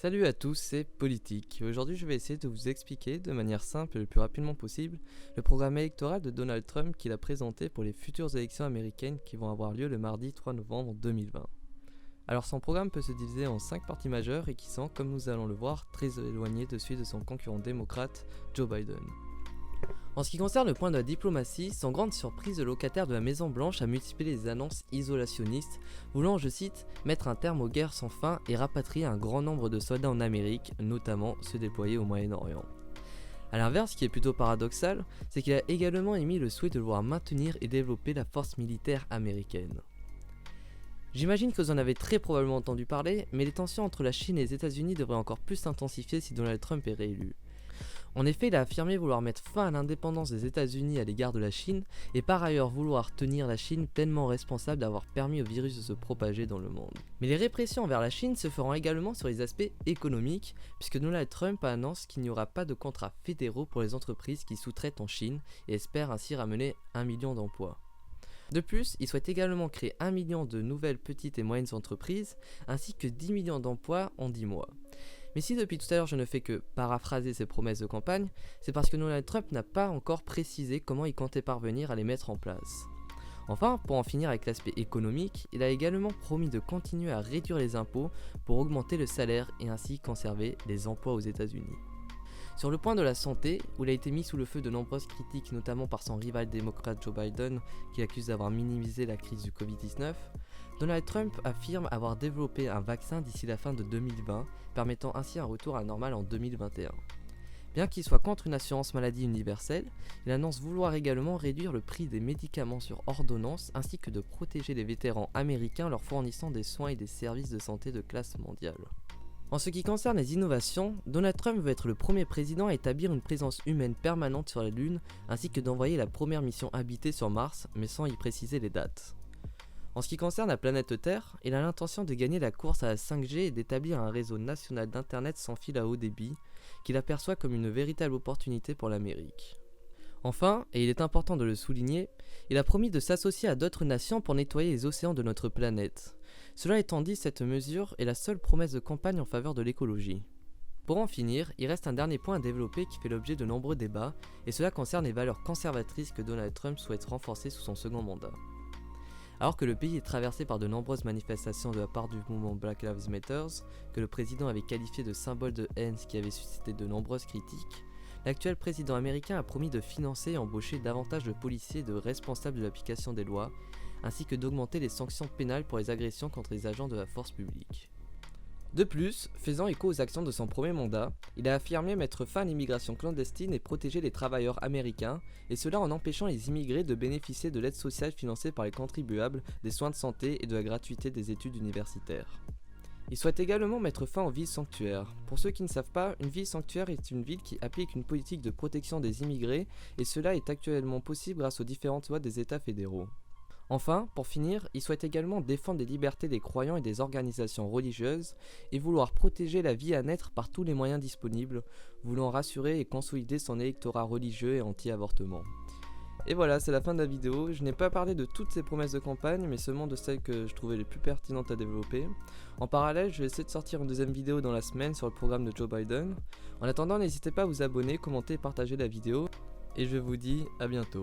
Salut à tous, c'est Politique. Aujourd'hui, je vais essayer de vous expliquer de manière simple et le plus rapidement possible le programme électoral de Donald Trump qu'il a présenté pour les futures élections américaines qui vont avoir lieu le mardi 3 novembre 2020. Alors son programme peut se diviser en 5 parties majeures et qui sont, comme nous allons le voir, très éloignées de celui de son concurrent démocrate, Joe Biden. En ce qui concerne le point de la diplomatie, sans grande surprise, le locataire de la Maison Blanche a multiplié les annonces isolationnistes, voulant, je cite, mettre un terme aux guerres sans fin et rapatrier un grand nombre de soldats en Amérique, notamment ceux déployés au Moyen-Orient. A l'inverse, ce qui est plutôt paradoxal, c'est qu'il a également émis le souhait de vouloir maintenir et développer la force militaire américaine. J'imagine que vous en avez très probablement entendu parler, mais les tensions entre la Chine et les États-Unis devraient encore plus s'intensifier si Donald Trump est réélu. En effet, il a affirmé vouloir mettre fin à l'indépendance des États-Unis à l'égard de la Chine et par ailleurs vouloir tenir la Chine pleinement responsable d'avoir permis au virus de se propager dans le monde. Mais les répressions envers la Chine se feront également sur les aspects économiques, puisque Donald Trump annonce qu'il n'y aura pas de contrats fédéraux pour les entreprises qui sous-traitent en Chine et espère ainsi ramener 1 million d'emplois. De plus, il souhaite également créer 1 million de nouvelles petites et moyennes entreprises, ainsi que 10 millions d'emplois en 10 mois. Mais si depuis tout à l'heure je ne fais que paraphraser ses promesses de campagne, c'est parce que Donald Trump n'a pas encore précisé comment il comptait parvenir à les mettre en place. Enfin, pour en finir avec l'aspect économique, il a également promis de continuer à réduire les impôts pour augmenter le salaire et ainsi conserver les emplois aux États-Unis. Sur le point de la santé, où il a été mis sous le feu de nombreuses critiques, notamment par son rival démocrate Joe Biden, qui l'accuse d'avoir minimisé la crise du Covid-19, Donald Trump affirme avoir développé un vaccin d'ici la fin de 2020, permettant ainsi un retour à la normale en 2021. Bien qu'il soit contre une assurance maladie universelle, il annonce vouloir également réduire le prix des médicaments sur ordonnance ainsi que de protéger les vétérans américains leur fournissant des soins et des services de santé de classe mondiale. En ce qui concerne les innovations, Donald Trump veut être le premier président à établir une présence humaine permanente sur la Lune ainsi que d'envoyer la première mission habitée sur Mars, mais sans y préciser les dates. En ce qui concerne la planète Terre, il a l'intention de gagner la course à la 5G et d'établir un réseau national d'internet sans fil à haut débit, qu'il aperçoit comme une véritable opportunité pour l'Amérique. Enfin, et il est important de le souligner, il a promis de s'associer à d'autres nations pour nettoyer les océans de notre planète. Cela étant dit, cette mesure est la seule promesse de campagne en faveur de l'écologie. Pour en finir, il reste un dernier point à développer qui fait l'objet de nombreux débats, et cela concerne les valeurs conservatrices que Donald Trump souhaite renforcer sous son second mandat. Alors que le pays est traversé par de nombreuses manifestations de la part du mouvement Black Lives Matter, que le président avait qualifié de symbole de haine qui avait suscité de nombreuses critiques, l'actuel président américain a promis de financer et embaucher davantage de policiers et de responsables de l'application des lois, ainsi que d'augmenter les sanctions pénales pour les agressions contre les agents de la force publique. De plus, faisant écho aux actions de son premier mandat, il a affirmé mettre fin à l'immigration clandestine et protéger les travailleurs américains, et cela en empêchant les immigrés de bénéficier de l'aide sociale financée par les contribuables, des soins de santé et de la gratuité des études universitaires. Il souhaite également mettre fin aux villes sanctuaires. Pour ceux qui ne savent pas, une ville sanctuaire est une ville qui applique une politique de protection des immigrés, et cela est actuellement possible grâce aux différentes lois des États fédéraux. Enfin, pour finir, il souhaite également défendre les libertés des croyants et des organisations religieuses et vouloir protéger la vie à naître par tous les moyens disponibles, voulant rassurer et consolider son électorat religieux et anti-avortement. Et voilà, c'est la fin de la vidéo. Je n'ai pas parlé de toutes ces promesses de campagne, mais seulement de celles que je trouvais les plus pertinentes à développer. En parallèle, je vais essayer de sortir une deuxième vidéo dans la semaine sur le programme de Joe Biden. En attendant, n'hésitez pas à vous abonner, commenter et partager la vidéo. Et je vous dis à bientôt.